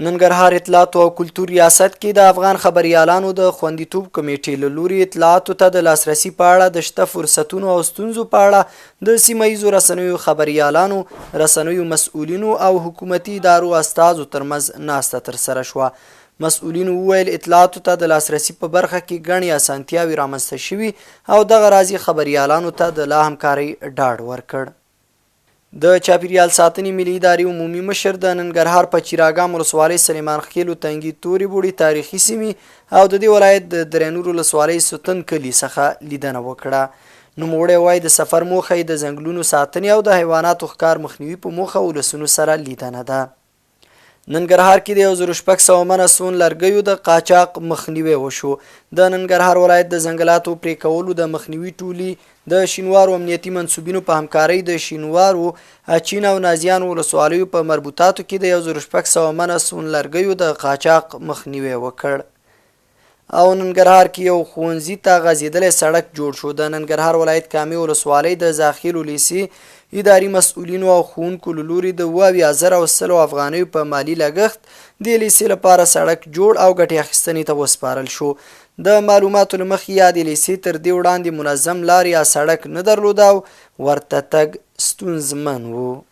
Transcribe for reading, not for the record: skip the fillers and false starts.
ننګرهار اطلاعاتو او کلتور ریاست کې د افغان خبریالانو د خوندیتوب کمیټې له لوري اطلاعاتو ته د لاسرسي په اړه د شته فرصتونو او ستونزو په اړه د سیمه ییزو رسنیو خبریالانو، رسنیو مسؤلینو او حکومتي ادارو استازو ترمنځ ناسته ترسره شوه. مسؤلینو وویل اطلاعاتو ته د لاسرسي په برخه کې ګڼې اسانتیاوې رامنځته شوي او دغه راز خبریالانو ته د لا همکارۍ ډاډ ورکړ. د چاپیریال ساتنې ملي ادارې عمومي مشر د ننګرهار په چراګام ولسوالۍ سلیمان خېلو تنګي تورې بوړي تاریخي سیمې او د دې ولایت د درېنور ولسوالۍ ستن کلي څخه لیدنه وکړه. نوموړی وایي د سفر موخه یې د ځنګلونو ساتنې او د حیواناتو ښکار مخنیوي په موخه ولسونو سره لیدنه ده. ننګرهار کې د 1600 منه سون لرګیو د قاچاق مخنیوي وشو. د ننګرهار ولایت د ځنګلاتو پرې کولو د مخنیوي ټولي د شینوارو امنیتي منصوبینو په همکارۍ د شینوارو، اچین او نازیانو ولسوالیو په مربوطاتو کې د 1600 منه سون لرګیو د قاچاق مخنیوي وکړ. او ننګرهار کې یو ښوونځي ته غځېدلی سړک جوړ شو. د ننګرهار ولایت کامې ولسوالۍ د زاخیلو لیسې اداري مسؤلینو او ښوونکو له لوري د 78,100 افغانیو په مالي لګښت د لیسې لپاره سړک جوړ او ګټې اخیستنې ته وسپارل شو. د معلوماتو له مخې یادې لیسې تر دې وړاندې منظم لار یا سړک نه درلود او ورته تګ ستونزمن و.